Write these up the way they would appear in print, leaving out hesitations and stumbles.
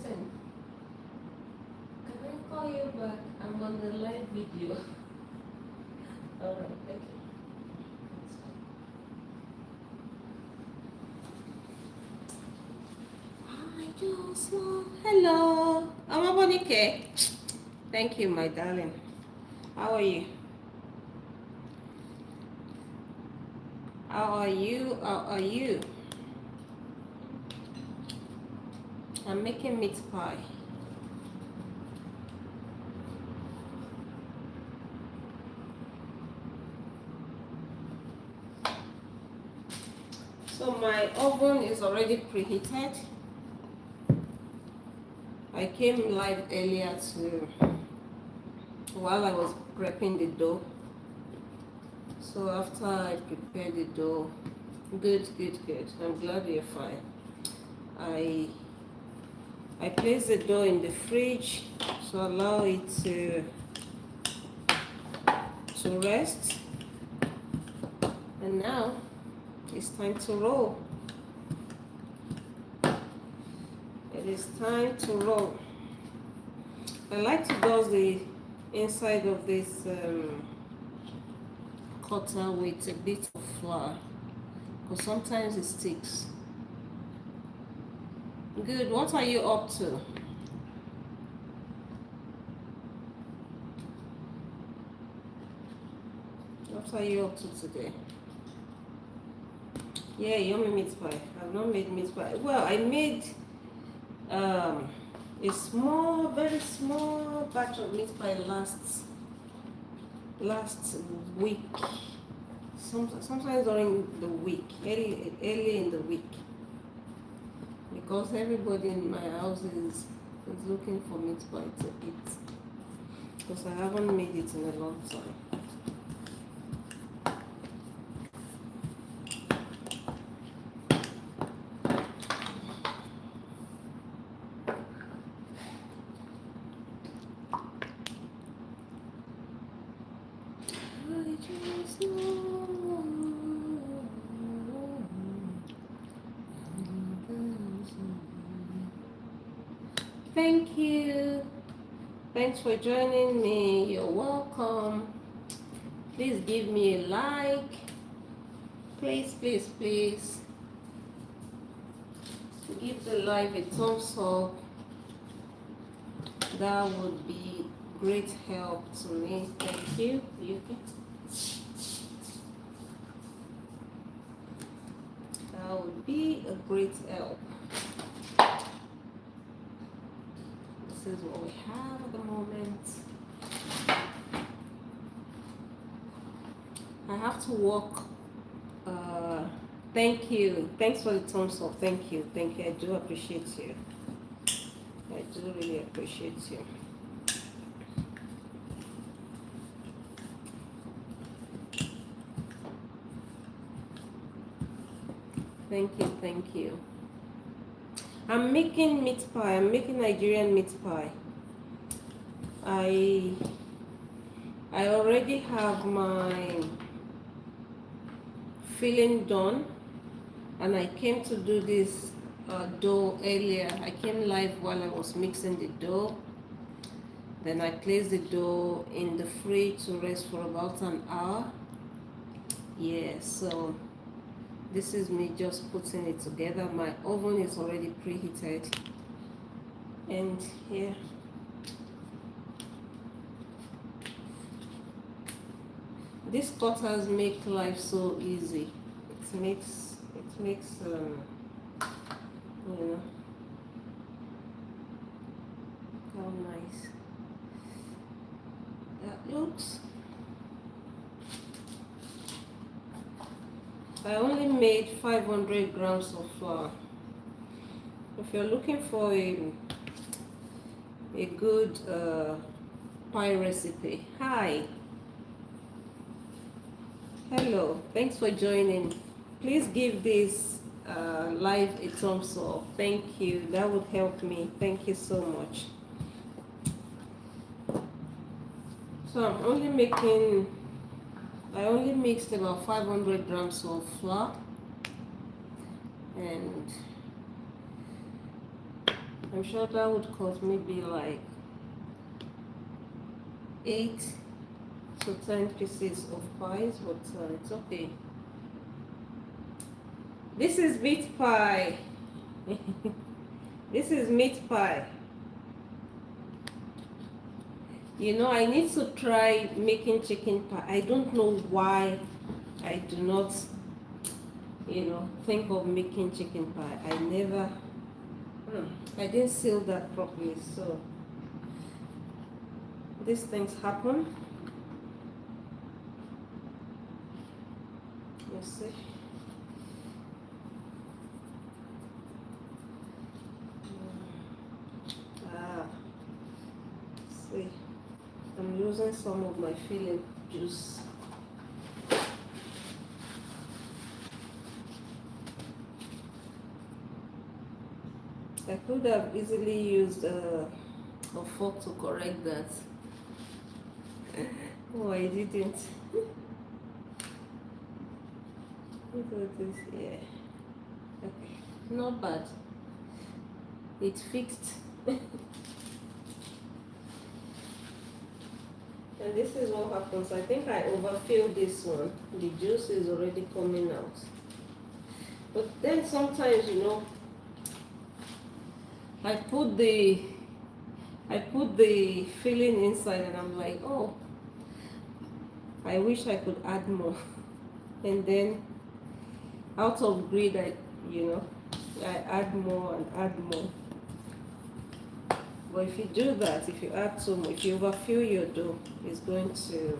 listen, can I call you back? I'm on the live video. Alright, thank you. I just want. Hello, I'm Abonike. Thank you, my darling. How are you? How are you? How are you? I'm making meat pie. So my oven is already preheated. I came live earlier to while I was prepping the dough. So after I prepared the dough, good. I'm glad you're fine. I placed the dough in the fridge to allow it to rest. And now it's time to roll. It is time to roll. I like to dust the inside of this cutter with a bit of flour because sometimes it sticks. Good. What are you up to? What are you up to today? Yeah, yummy meat pie. I've not made meat pie. Well, I made a small, very small batch of meat pie last week. Sometimes during the week, early in the week, because everybody in my house is looking for meat pie to eat. Because I haven't made it in a long time. Thank you. Thanks for joining me. You're welcome. Please give me a like. Please. Give the live a thumbs up. That would be great help to me. Thank you. That would be a great help. This is what we have at the moment. I have to walk. Thank you. Thanks for the thumbs up. Thank you. I do appreciate you. I do really appreciate you. Thank you. I'm making meat pie. I'm making Nigerian meat pie. I already have my filling done, and I came to do this dough earlier. I came live while I was mixing the dough. Then I placed the dough in the fridge to rest for about an hour. Yeah, so this is me just putting it together. My oven is already preheated. And here, these cutters make life so easy. It makes you know, how nice that looks. I only made 500 grams of flour. If you're looking for a good pie recipe, hi, hello, thanks for joining. Please give this live a thumbs up. Thank you. That would help me. Thank you so much. So I only mixed about 500 grams of flour, and I'm sure that would cost maybe like 8 to 10 pieces of pies, but it's okay. This is meat pie. This is meat pie. You know, I need to try making chicken pie. I don't know why I do not, you know, think of making chicken pie. I never, I didn't seal that properly, so these things happen. You see. Ah, see, I'm using some of my filling juice. I could have easily used a fork to correct that. Oh, I didn't. Look at this, yeah. Okay, not bad. It fixed. And this is what happens. I think I overfilled this one. The juice is already coming out. But then sometimes, you know, I put the filling inside and I'm like, oh, I wish I could add more. And then out of greed, I add more and add more. But if you do that, if you add too much, if you overfill your dough, it's going to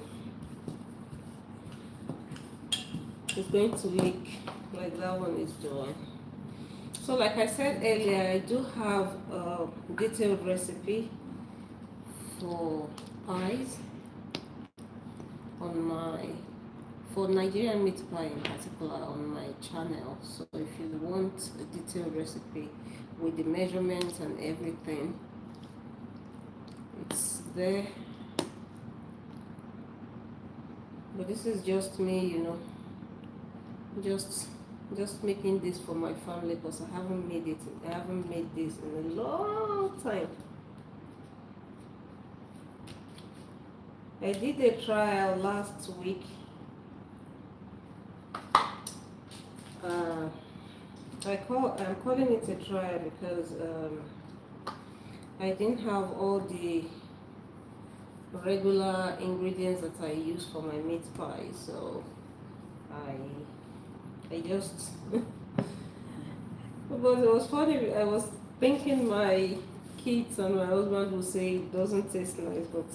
leak like that one is doing. So like I said earlier, I do have a detailed recipe for pies for Nigerian meat pie in particular on my channel. So if you want a detailed recipe with the measurements and everything, it's there. But this is just me, you know, just making this for my family because I haven't made this in a long time. I did a trial last week. I'm calling it a trial because I didn't have all the regular ingredients that I use for my meat pie, so I just but it was funny. I was thinking my kids and my husband would say it doesn't taste nice, but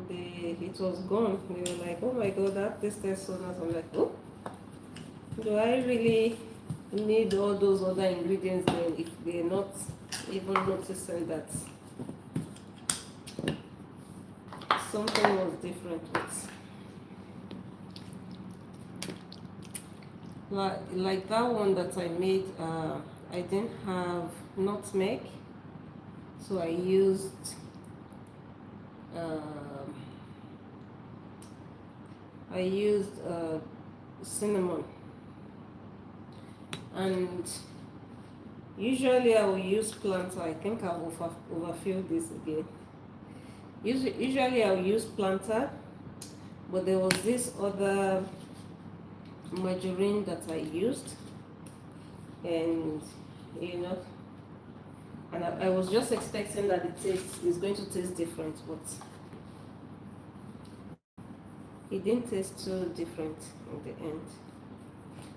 it was gone. They were like, oh my god, that tastes so nice. I'm like, oh, do I really need all those other ingredients then if they're not even noticing that something was different with like that one that I made. I didn't have nutmeg, so I used cinnamon, and usually I will use plantain. I think I'll overfill this again. Usually I'll use plantain, but there was this other margarine that I used, and you know, and I was just expecting that the taste is going to taste different, but it didn't taste too different in the end.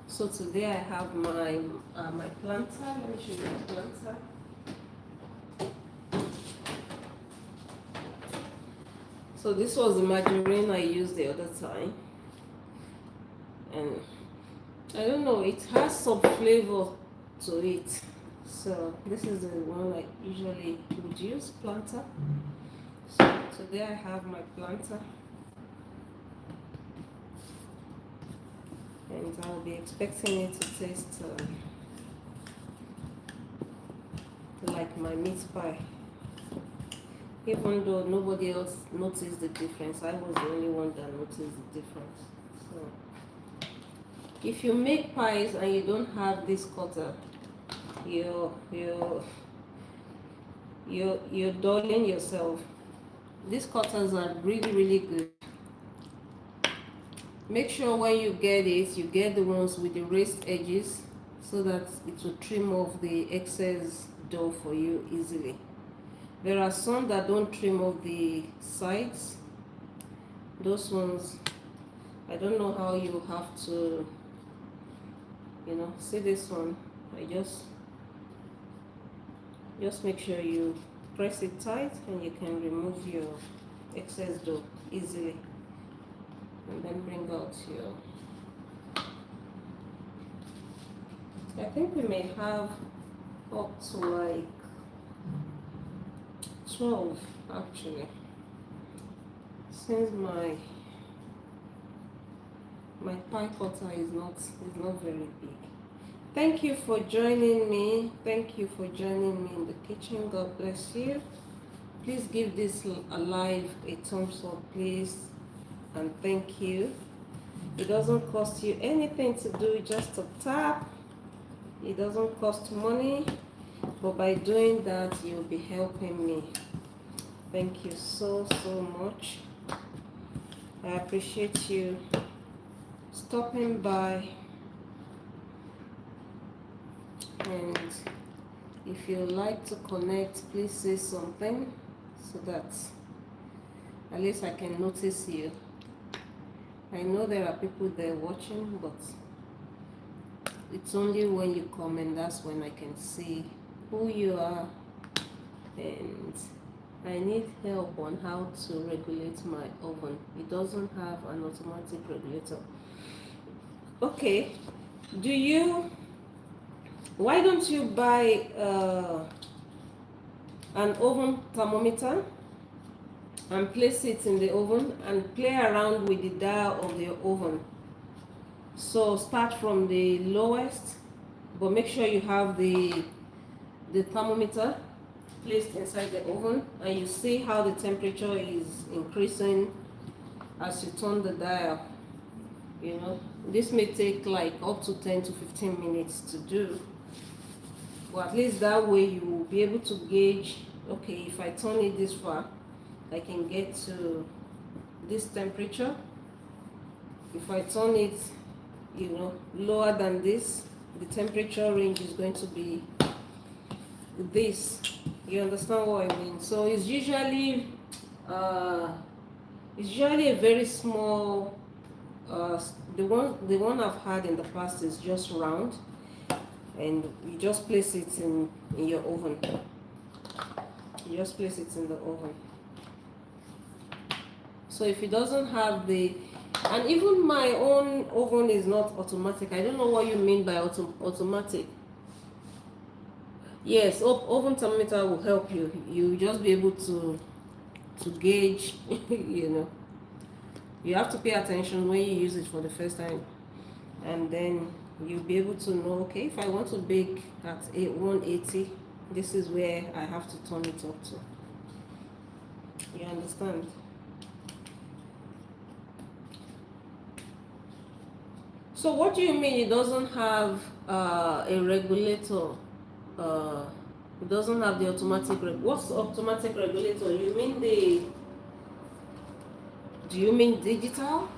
So today I have my plantain. Let me show you my plantain. So this was the margarine I used the other time, and I don't know, it has some flavor to it. So this is the one I usually would use, plantain. So today I have my plantain, and I'll be expecting it to taste like my meat pie. Even though nobody else noticed the difference, I was the only one that noticed the difference. So if you make pies and you don't have this cutter, your you're dulling yourself. These cutters are really good. Make sure when you get it, you get the ones with the raised edges so that it will trim off the excess dough for you easily. There are some that don't trim off the sides. Those ones, I don't know how you have to, see this one. I just make sure you press it tight and you can remove your excess dough easily. And then bring out your, I think we may have up to like 12 actually, since my pie cutter is not very big. Thank you for joining me. Thank you for joining me in the kitchen. God bless you. Please give this live a thumbs up, please, and thank you. It doesn't cost you anything to do, just a tap. It doesn't cost money, but by doing that you'll be helping me. Thank you so much. I appreciate you stopping by, and if you like to connect, please say something so that at least I can notice you. I know there are people there watching, but it's only when you comment that's when I can see who you are. And I need help on how to regulate my oven. It doesn't have an automatic regulator. Okay, why don't you buy an oven thermometer and place it in the oven and play around with the dial of the oven? So start from the lowest, but make sure you have the thermometer placed inside the oven, and you see how the temperature is increasing as you turn the dial. This may take like up to 10 to 15 minutes to do, but at least that way you will be able to gauge, okay, if I turn it this far, I can get to this temperature. If I turn it lower than this, the temperature range is going to be this. You understand what I mean? So it's usually a very small, the one I've had in the past is just round, and you just place it in your oven. You just place it in the oven. So if it doesn't have and even my own oven is not automatic. I don't know what you mean by automatic. Yes, oven thermometer will help you. You just be able to gauge. You have to pay attention when you use it for the first time, and then you'll be able to know, okay, if I want to bake at 180, this is where I have to turn it up to. You understand? So what do you mean it doesn't have a regulator? It doesn't have the automatic. What's automatic regulator? You mean do you mean digital?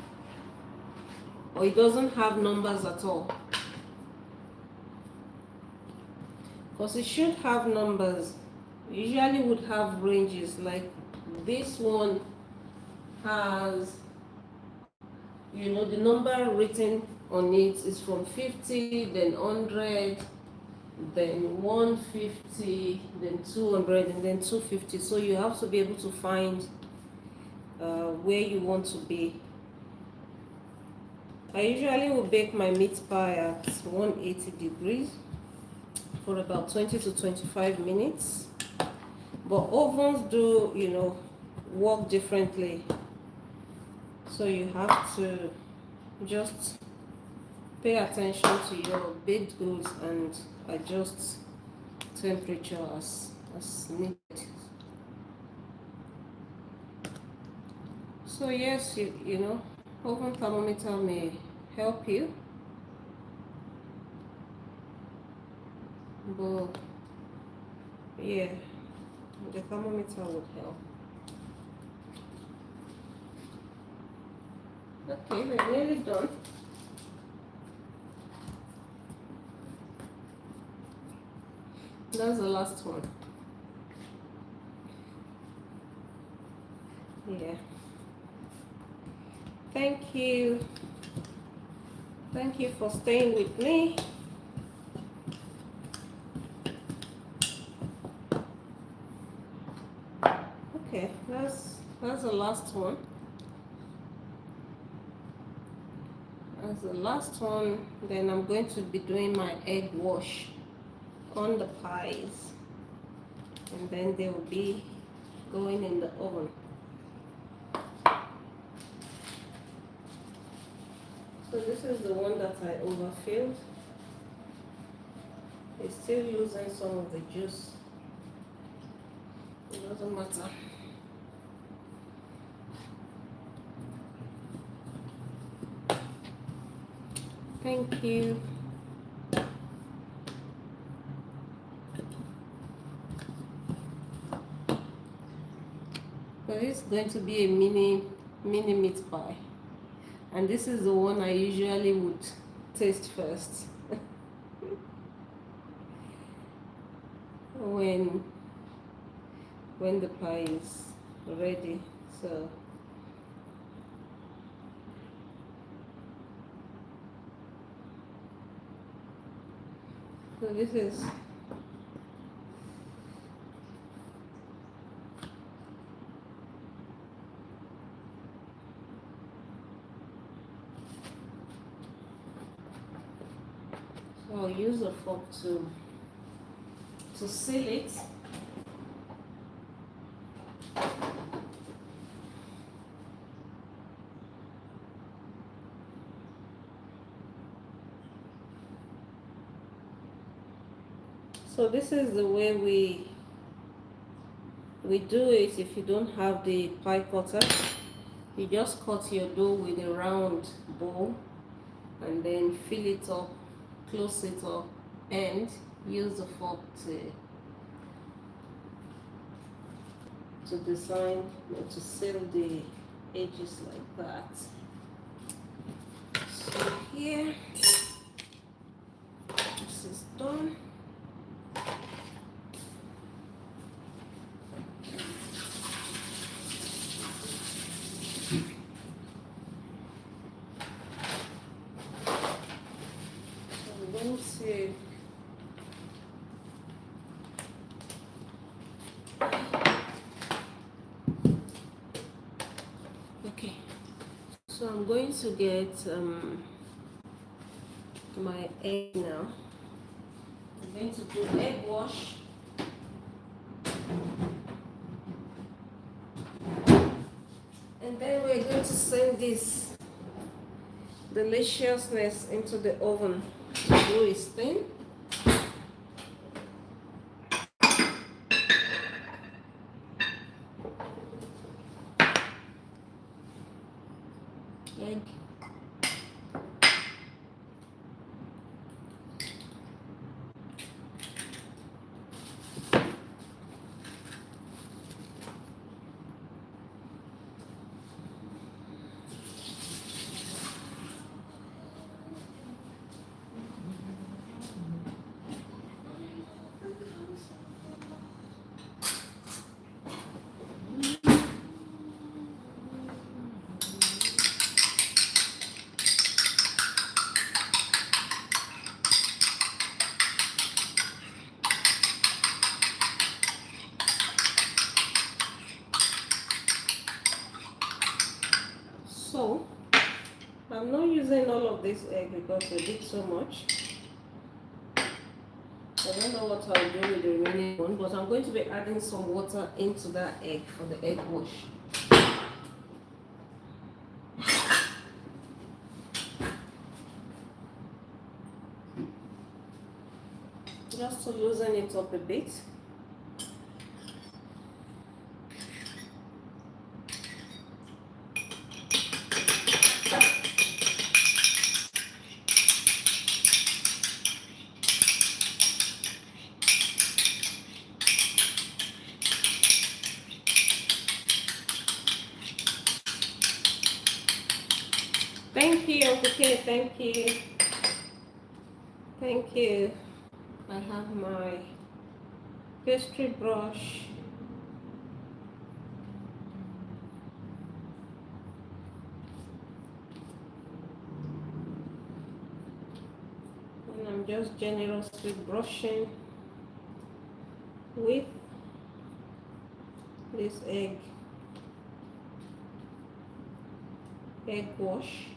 Or it doesn't have numbers at all? Because it should have numbers. Usually would have ranges. Like this one has, the number written on it is from 50, then 100, then 150, then 200, and then 250. So you have to be able to find where you want to be. I usually will bake my meat pie at 180 degrees for about 20 to 25 minutes. But ovens do, work differently. So you have to just pay attention to your baked goods and adjust temperature as needed. So yes, oven thermometer may help you, but yeah, The thermometer would help. Okay, we're nearly done. That's the last one. Yeah. Thank you. Thank you for staying with me. Okay, that's the last one. That's the last one. Then I'm going to be doing my egg wash on the pies, and then they will be going in the oven. So this is the one that I overfilled. It's still losing some of the juice. It doesn't matter. Thank you. So this is going to be a mini meat pie, and this is the one I usually would taste first when the pie is ready. So this is I'll use a fork to seal it. So this is the way we do it. If you don't have the pie cutter, you just cut your dough with a round bowl and then fill it up, close it up, and use the fork to design or to seal the edges like that. So here, this is done. Okay, so I'm going to get my egg now. I'm going to do egg wash. And then we're going to send this deliciousness into the oven to do its thing. Egg. So I'm not using all of this egg because I did so much. I don't know what I'll do with the remaining one, but I'm going to be adding some water into that egg for the egg wash. Just to loosen it up a bit. Thank you, Uncle K. Thank you. Thank you. I have my pastry brush. And I'm just generously brushing with this egg wash.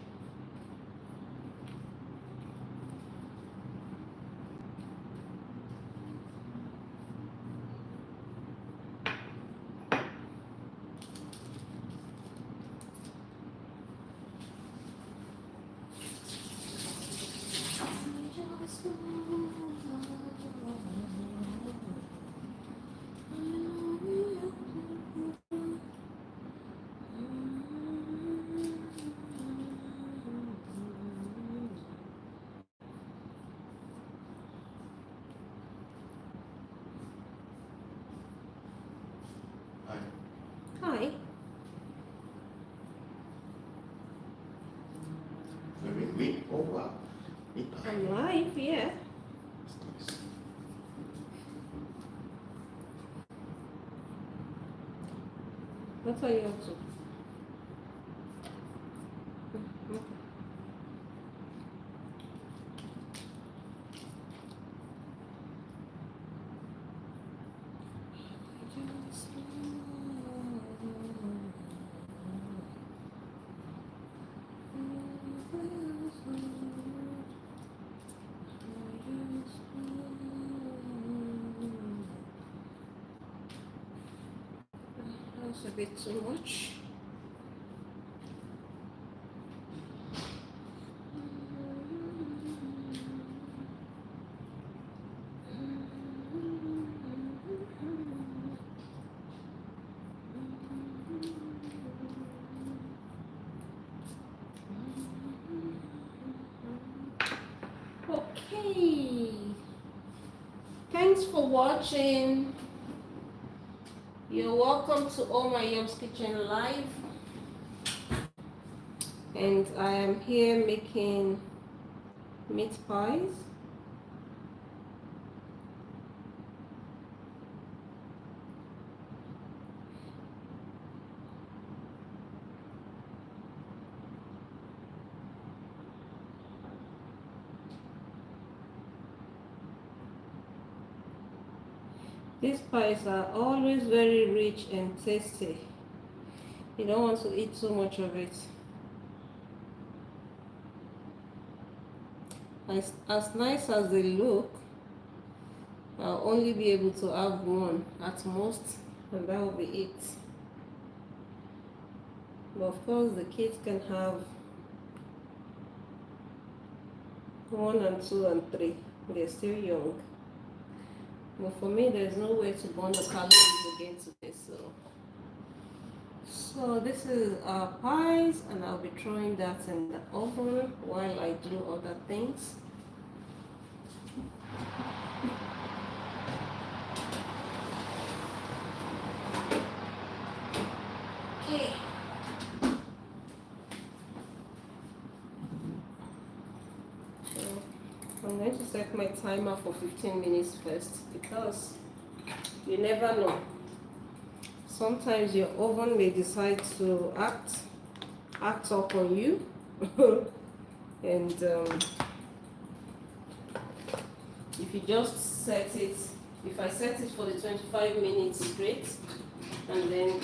Hi. Oh wow. I'm live, yeah. What are you up to? That's a bit too much. Okay. Thanks for watching. You're welcome to All My Yums Kitchen Live. And I am here making meat pies. These pies are always very rich and tasty. You don't want to eat too much of it. As nice as they look, I'll only be able to have one at most, and that will be it. But of course, the kids can have 1 and 2 and 3. They're still young. But for me, there's no way to burn the calories again today, so this is our pies, and I'll be throwing that in the oven while I do other things. Okay. So I'm going to set my timer for 15 minutes first, because you never know. Sometimes your oven may decide to act up on you. And if you just set it, if I set it for the 25 minutes straight, and then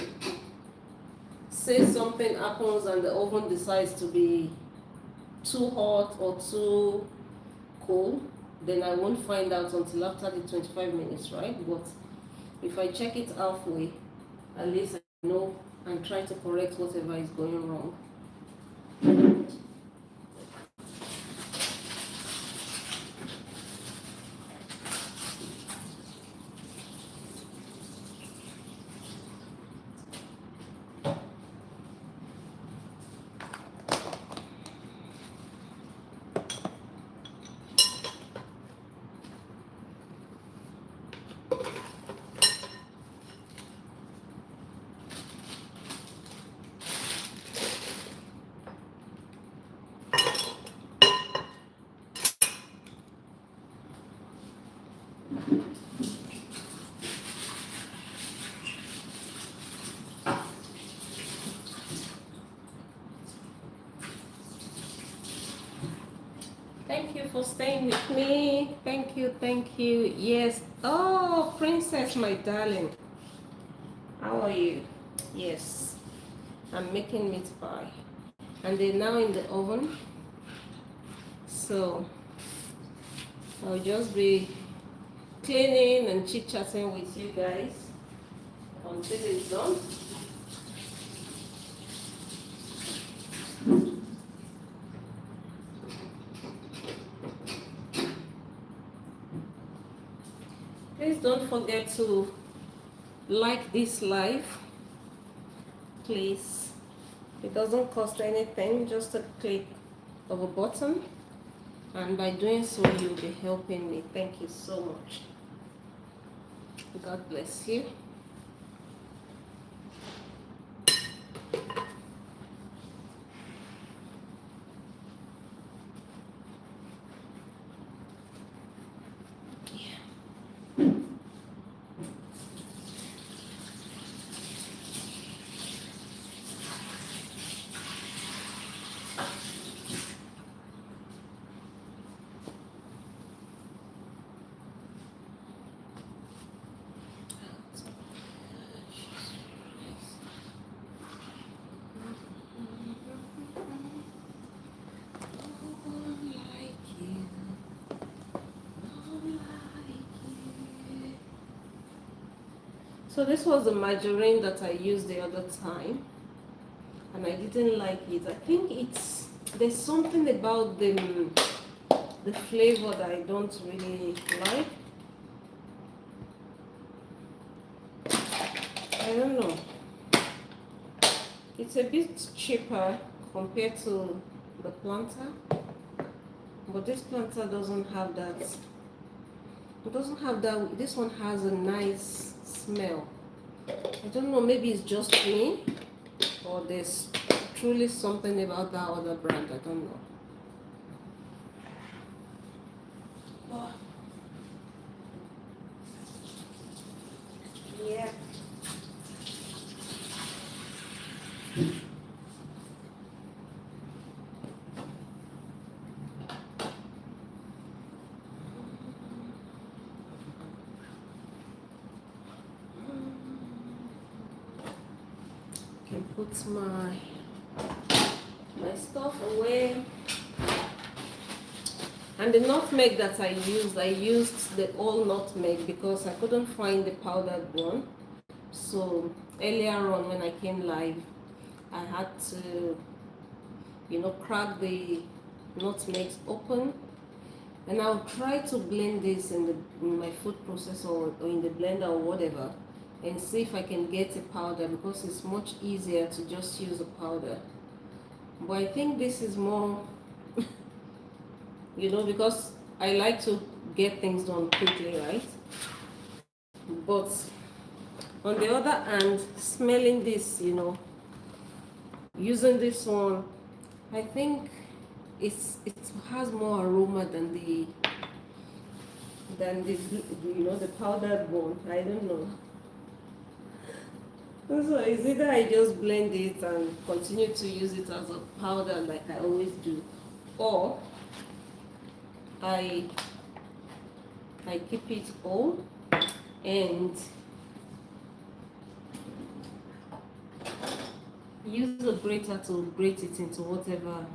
say something happens and the oven decides to be too hot or too cold, then I won't find out until after the 25 minutes, right? But if I check it halfway, at least I know and try to correct whatever is going wrong. Thank you for staying with me. Thank you, thank you. Yes. Oh, Princess, my darling. How are you? Yes. I'm making meat pie. And they're now in the oven. So I'll just be cleaning and chit-chatting with you guys until it's done. Please don't forget to like this live, please. It doesn't cost anything, just a click of a button, and by doing so you'll be helping me. Thank you so much. God bless you. So this was the margarine that I used the other time, and I didn't like it. I think there's something about the flavor that I don't really like. I don't know. It's a bit cheaper compared to the planter, but this planter doesn't have that. It doesn't have that. This one has a nice smell. I don't know, maybe it's just me, or there's truly something about that other brand. I don't know. Oh. Yeah. Can put my stuff away. And the nutmeg that I used the all nutmeg because I couldn't find the powdered one. So earlier on when I came live, I had to, crack the nutmegs open, and I'll try to blend this in my food processor or in the blender or whatever, and see if I can get a powder, because it's much easier to just use a powder. But I think this is more because I like to get things done quickly, right? But on the other hand, smelling this, using this one, I think it has more aroma than the the powdered one. I don't know. So it's either I just blend it and continue to use it as a powder like I always do, or I keep it all and use a grater to grate it into whatever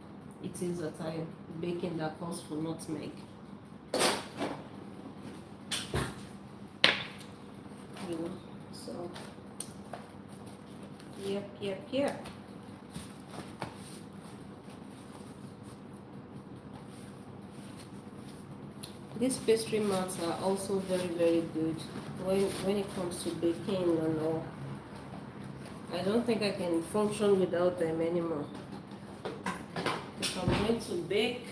it is that I'm baking that calls for nutmeg. So yep. These pastry mats are also very, very good when it comes to baking and all. I don't think I can function without them anymore. If I'm going to bake,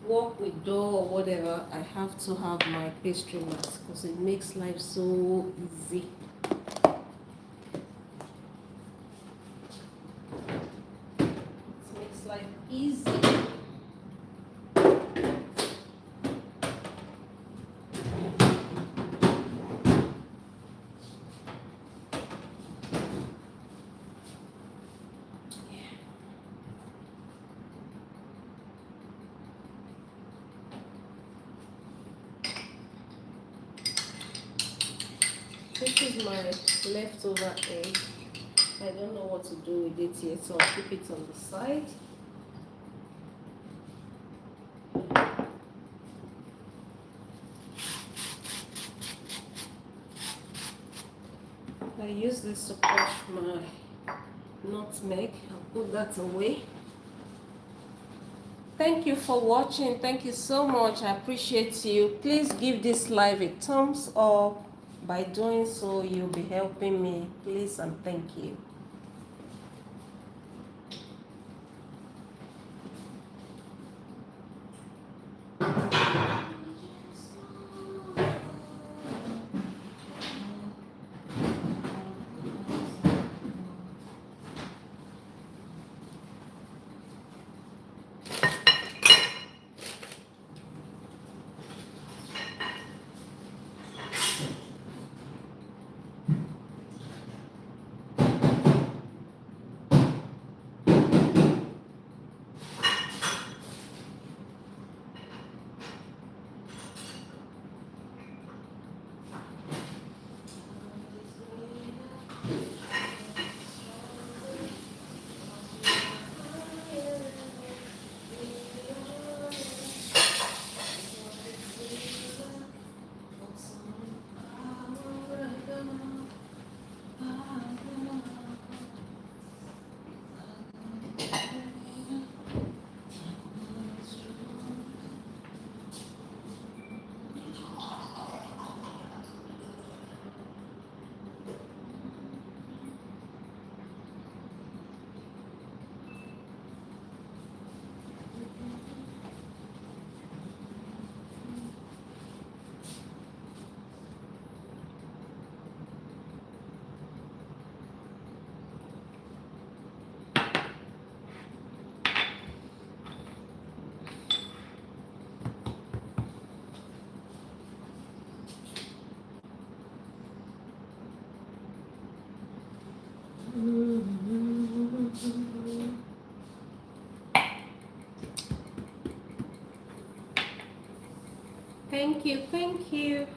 work with dough or whatever, I have to have my pastry mat because it makes life so easy. It makes life easy. This is my leftover egg. I don't know what to do with it yet, so I'll keep it on the side. I use this to crush my nutmeg. I'll put that away. Thank you for watching. Thank you so much. I appreciate you. Please give this live a thumbs up. By doing so, you'll be helping me. Please and thank you. Thank you, thank you.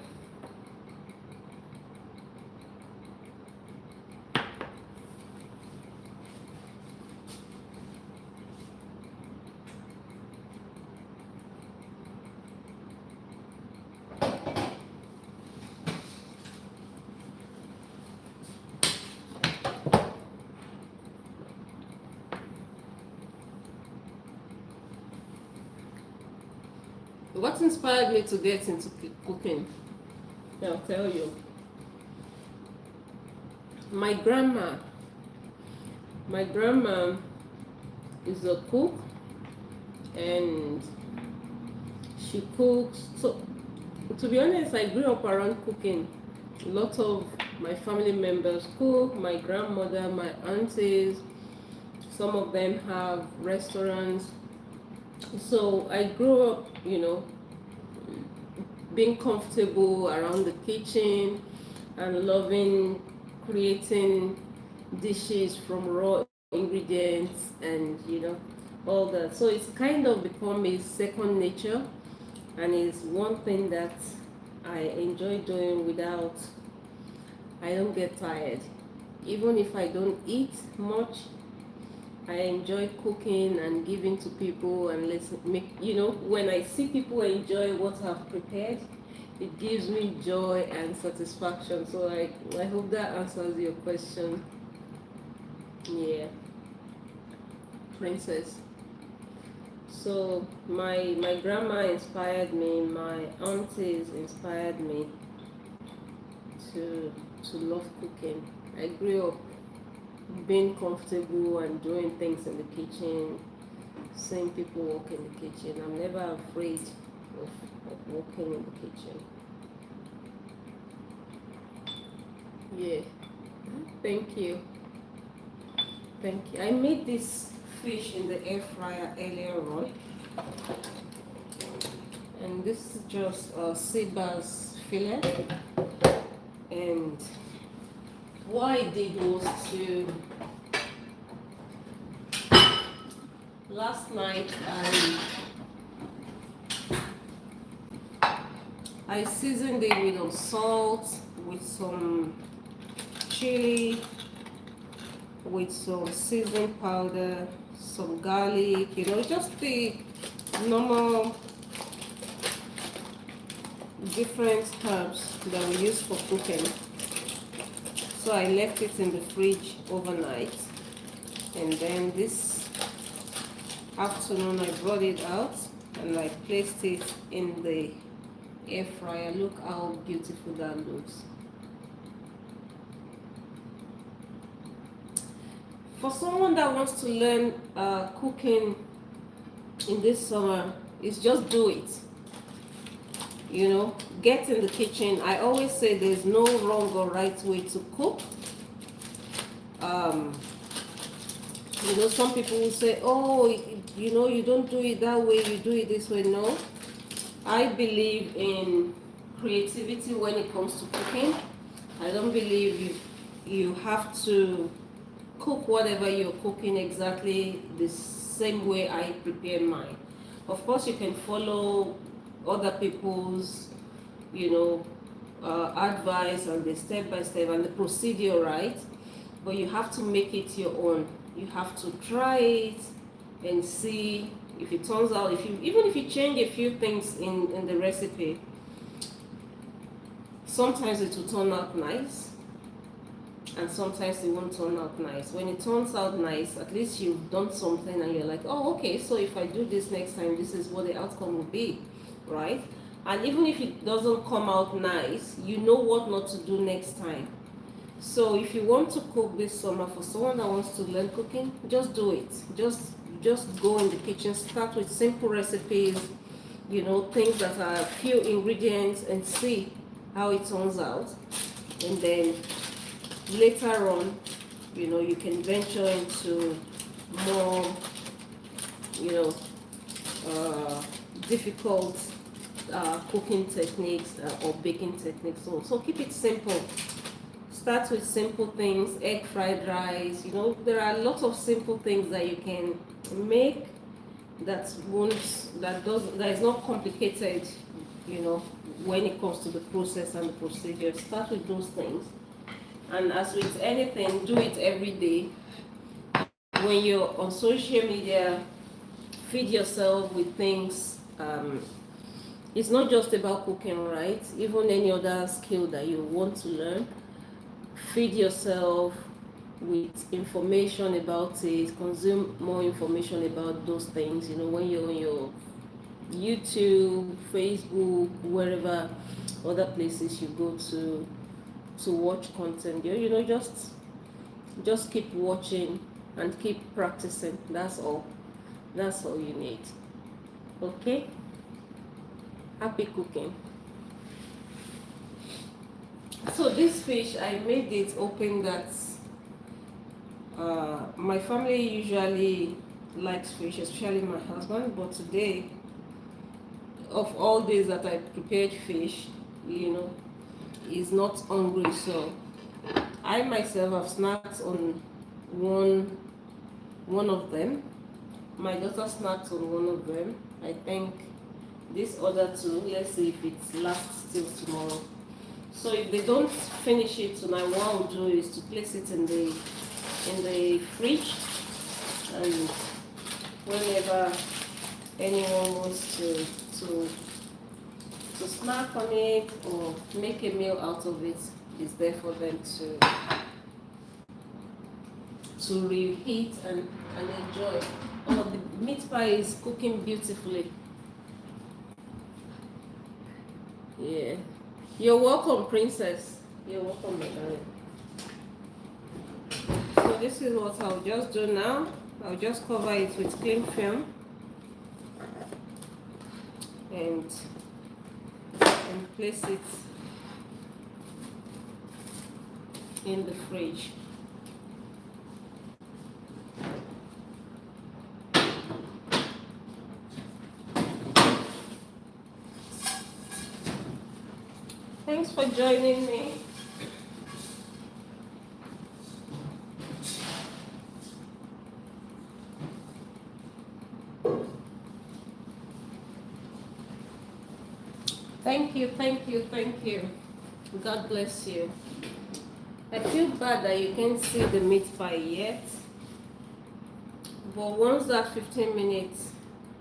What inspired me to get into cooking? I'll tell you. My grandma is a cook, and she cooks. So, to be honest, I grew up around cooking. A lot of my family members cook. My grandmother, my aunties, some of them have restaurants. So I grew up, being comfortable around the kitchen and loving creating dishes from raw ingredients and all that. So it's kind of become a second nature, and it's one thing that I enjoy doing without. I don't get tired. Even if I don't eat much, I enjoy cooking and giving to people and when I see people enjoy what I've prepared, it gives me joy and satisfaction. So I hope that answers your question. Yeah, princess. So my grandma inspired me, my aunties inspired me to love cooking. I grew up being comfortable and doing things in the kitchen, seeing people work in the kitchen. I'm never afraid of working in the kitchen. Yeah, thank you. Thank you. I made this fish in the air fryer earlier on, and this is just a sea bass fillet. And what I did was to last night I seasoned it with salt, with some chili, with some seasoning powder, some garlic, you know, just the normal different herbs that we use for cooking. So I left it in the fridge overnight, and then this afternoon I brought it out and I placed it in the air fryer. Look how beautiful that looks. For someone that wants to learn cooking in this summer, is just do it. You know, get in the kitchen. I always say there's no wrong or right way to cook. You know, some people will say, oh, you know, you don't do it that way, you do it this way. No, I believe in creativity when it comes to cooking. I don't believe you have to cook whatever you're cooking exactly the same way I prepare mine. Of course, you can follow other people's, you know, advice and the step by step and the procedure, right? But you have to make it your own. You have to try it and see if it turns out, even if you change a few things in the recipe, sometimes it will turn out nice and sometimes it won't turn out nice. When it turns out nice, at least you've done something and you're like, oh, okay, so if I do this next time, this is what the outcome will be, right? And even if it doesn't come out nice, you know what not to do next time. So if you want to cook this summer, for someone that wants to learn cooking, just do it. Just go in the kitchen, start with simple recipes, you know, things that are few ingredients, and see how it turns out. And then later on, you know, you can venture into more, you know, difficult cooking techniques or baking techniques. So keep it simple. Start with simple things, egg fried rice. You know, there are lots of simple things that you can make that is not complicated, you know, when it comes to the process and the procedure. Start with those things. And as with anything, do it every day. When you're on social media, feed yourself with things. It's not just about cooking, right? Even any other skill that you want to learn, feed yourself with information about it, consume more information about those things. You know, when you're on your YouTube, Facebook, wherever other places you go to watch content, you know, just keep watching and keep practicing. That's all you need. Okay, happy cooking. So this fish, I made it open that my family usually likes fish, especially my husband, but today, of all days that I prepared fish, you know, he's not hungry, so I myself have snacked on one of them. My daughter snacked on one of them. I think this other two, let's see if it lasts till tomorrow. So if they don't finish it tonight, what I'll do is to place it in the fridge, and whenever anyone wants to snack on it or make a meal out of it, it's there for them to reheat and enjoy. Oh, the meat pie is cooking beautifully. Yeah. You're welcome, princess. You're welcome, my darling. So this is what I'll just do now. I'll just cover it with cling film and place it in the fridge. Thanks for joining me. Thank you. God bless you. I feel bad that you can't see the meat pie yet, but once that 15 minutes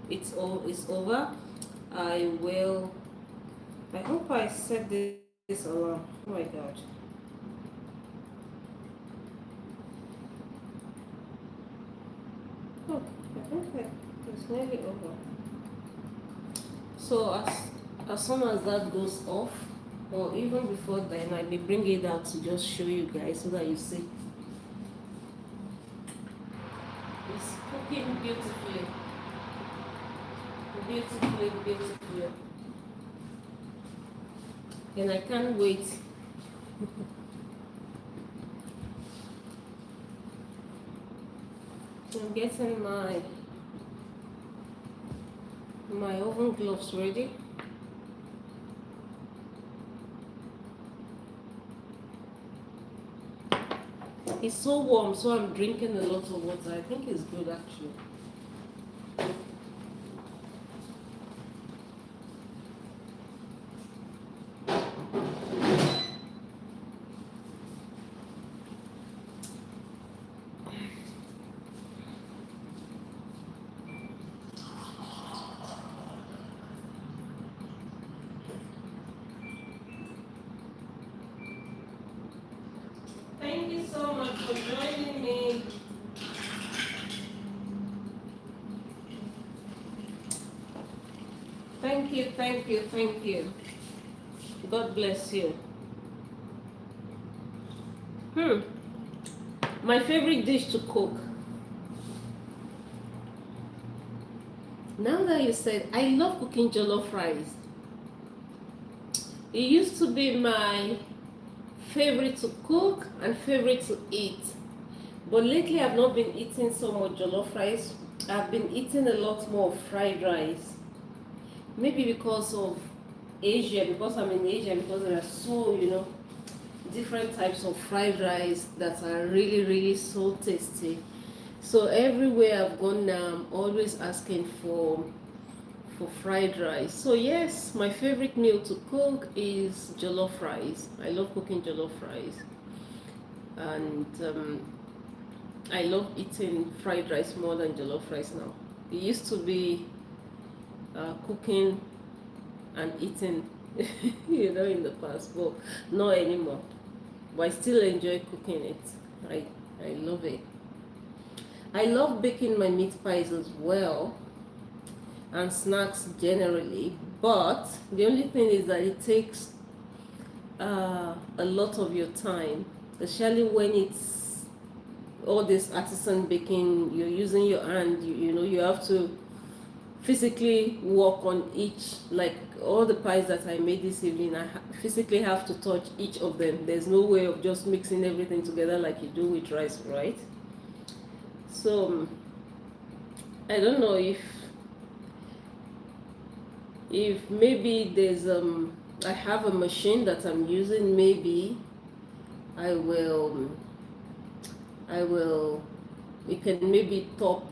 is over, I will. I hope I set this alarm. Oh my God. Oh, I think it's nearly over. So as soon as that goes off, or even before then, I may bring it out to just show you guys so that you see. It's cooking beautifully. Beautifully, beautifully. And I can't wait. I'm getting my oven gloves ready. It's so warm, so I'm drinking a lot of water. I think it's good actually. Thank you so much for joining me. Thank you, thank you, thank you. God bless you. My favorite dish to cook. Now that you said, I love cooking jollof rice. It used to be my favorite to cook and favorite to eat. But lately I've not been eating so much jollof rice. I've been eating a lot more fried rice. Maybe because of Asia, because I'm in Asia, because there are so, different types of fried rice that are really, really so tasty. So everywhere I've gone now, I'm always asking for fried rice. So yes, my favorite meal to cook is jollof rice. I love cooking jollof rice, and I love eating fried rice more than jollof rice now. It used to be cooking and eating, in the past, but not anymore. But I still enjoy cooking it. I love it. I love baking my meat pies as well, and snacks generally, but the only thing is that it takes a lot of your time, especially when it's all this artisan baking. You're using your hand, you have to physically work on each, like all the pies that I made this evening. I physically have to touch each of them. There's no way of just mixing everything together like you do with rice, right? So I don't know if maybe there's I have a machine that I'm using. Maybe I will it can maybe top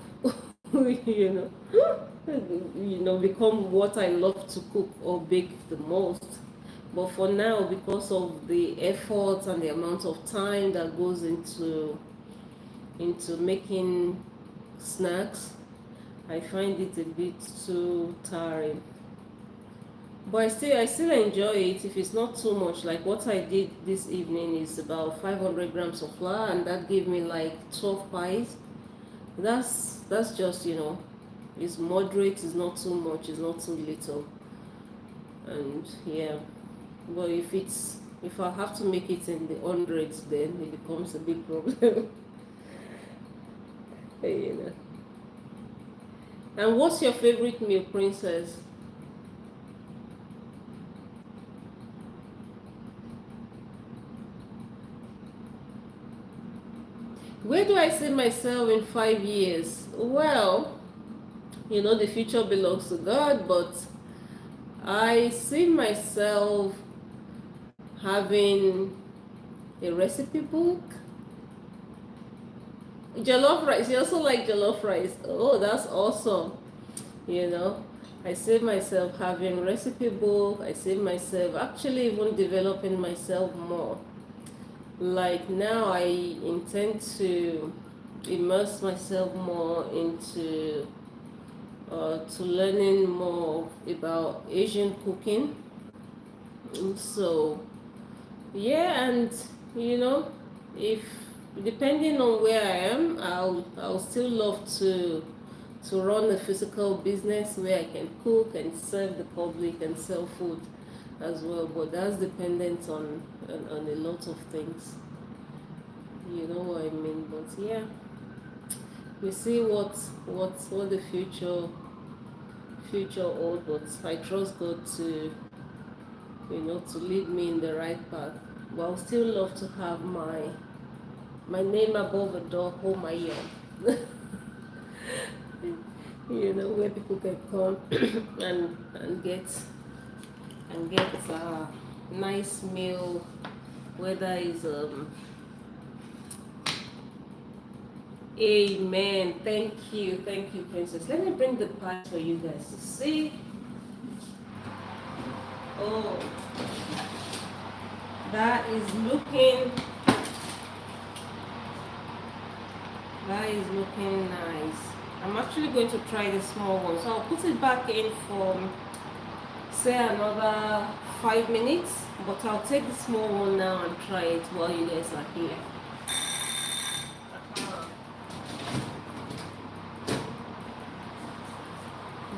become what I love to cook or bake the most. But for now, because of the effort and the amount of time that goes into making snacks, I find it a bit too tiring. But I still enjoy it if it's not too much. Like what I did this evening is about 500 grams of flour, and that gave me like 12 pies. That's just, it's moderate, it's not too much, it's not too little. And yeah, but if I have to make it in the hundreds, then it becomes a big problem. And what's your favorite meal, Princess? Where do I see myself in 5 years? Well, the future belongs to God, but I see myself having a recipe book. Jollof rice. You also like jollof rice. Oh, that's awesome. I see myself having recipe book. I see myself actually even developing myself more. Like now, I intend to immerse myself more into to learning more about Asian cooking. So yeah, and you know, if depending on where I am, I'll still love to run a physical business where I can cook and serve the public and sell food as well. But that's dependent on a lot of things. You know what I mean? But yeah, we see what the future holds. But I trust God to to lead me in the right path. But I'll still love to have my name above a door, home I am. Where people can come and get a nice meal, whether it's amen. Thank you, princess. Let me bring the pie for you guys to see. Oh, that is looking nice. I'm actually going to try the small one, so I'll put it back in for say another 5 minutes, but I'll take the small one now and try it while you guys are here.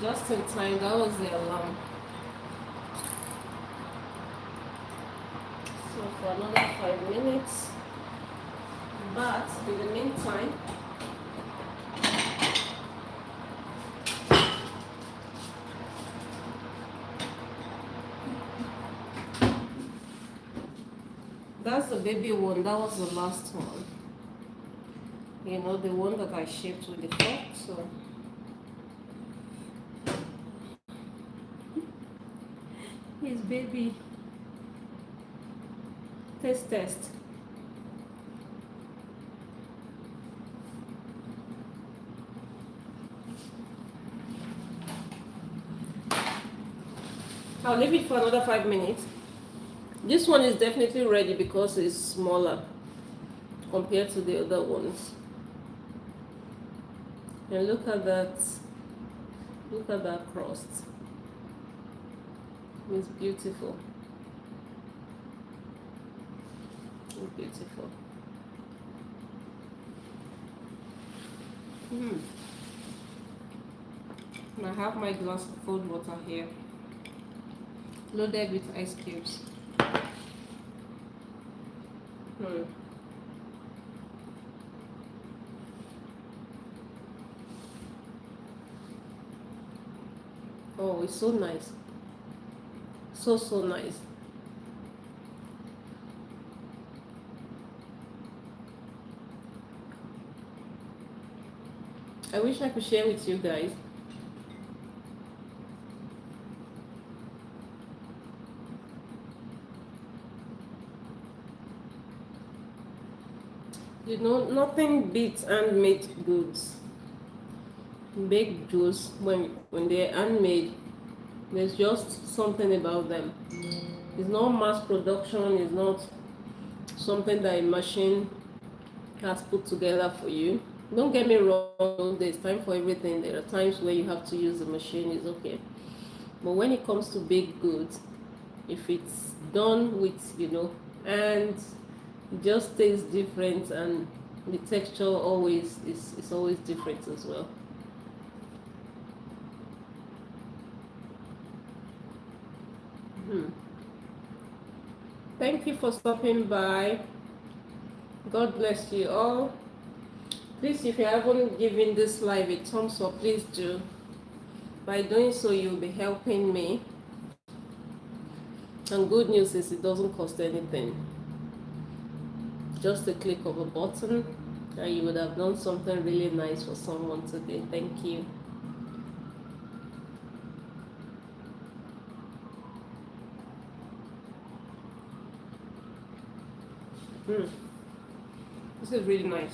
Just in time, that was the alarm. So for another 5 minutes, but in the meantime, that's the baby one. That was the last one. The one that I shaped with the fork. So his baby. Test. I'll leave it for another 5 minutes. This one is definitely ready because it's smaller compared to the other ones. And look at that crust. It's beautiful. It's beautiful. And I have my glass of cold water here, loaded with ice cubes. Oh, it's so nice. So nice. I wish I could share with you guys. Nothing beats handmade goods. Baked goods, when they're handmade, there's just something about them. It's not mass production, it's not something that a machine has put together for you. Don't get me wrong, there's time for everything. There are times where you have to use the machine, it's okay. But when it comes to baked goods, if it's done with, and it just tastes different, and the texture always is always different as well. Thank you for stopping by. God bless you all. Please, if you haven't given this live a thumbs up, please do. By doing so, you'll be helping me. And good news is it doesn't cost anything. Just a click of a button, and you would have done something really nice for someone today. Thank you. This is really nice.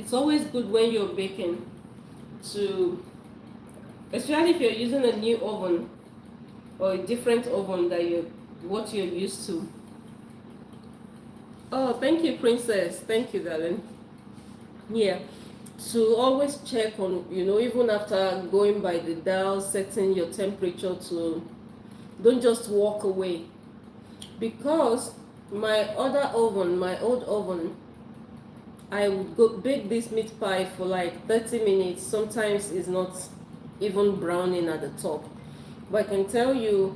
It's always good when you're baking to, especially if you're using a new oven or a different oven that what you're used to. Oh, thank you, Princess. Thank you, darling. Yeah, to always check on, even after going by the dial, setting your temperature to, don't just walk away. Because my old oven, I would go bake this meat pie for like 30 minutes. Sometimes it's not even browning at the top. But I can tell you,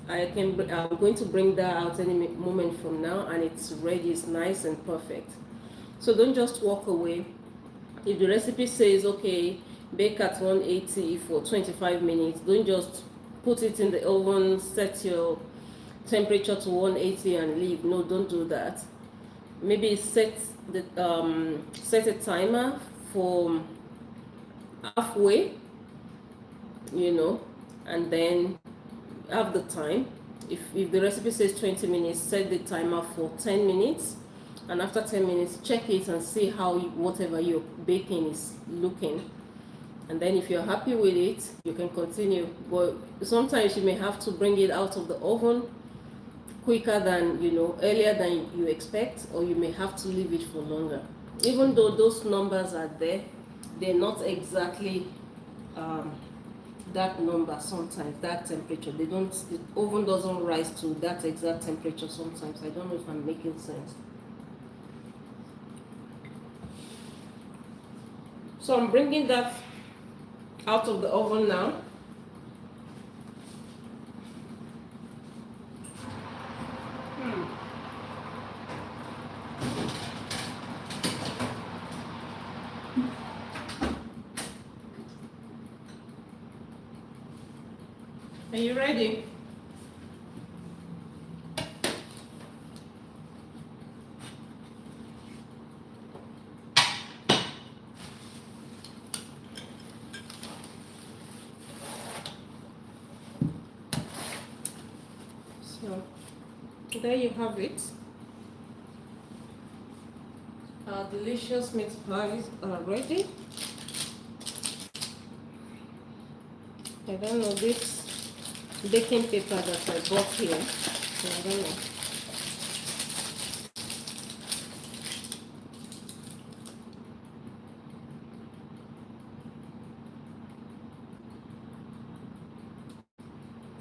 I'm going to bring that out any moment from now, and it's ready. It's nice and perfect. So don't just walk away. If the recipe says, okay, bake at 180 for 25 minutes, don't just put it in the oven, set your temperature to 180 and leave. No, don't do that. Maybe set a timer for halfway, and then have the time. If the recipe says 20 minutes, set the timer for 10 minutes, and after 10 minutes check it and see how whatever you're baking is looking. And then if you're happy with it, you can continue. But sometimes you may have to bring it out of the oven quicker than, earlier than you expect, or you may have to leave it for longer. Even though those numbers are there, they're not exactly that number sometimes, that temperature. The oven doesn't rise to that exact temperature sometimes. I don't know if I'm making sense. So I'm bringing that out of the oven now. Are you ready? So there you have it. Our delicious meat pies are ready. I don't know this baking paper that I bought here. So I don't know.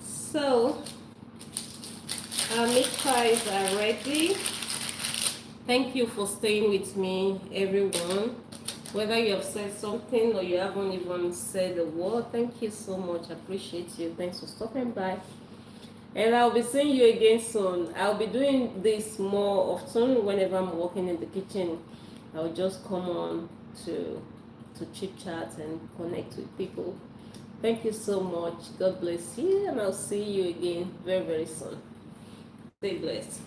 So our meat pies are ready. Thank you for staying with me, everyone. Whether you have said something or you haven't even said a word, thank you so much. I appreciate you. Thanks for stopping by. And I'll be seeing you again soon. I'll be doing this more often whenever I'm working in the kitchen. I'll just come on to chit chat and connect with people. Thank you so much. God bless you, and I'll see you again very, very soon. Stay blessed.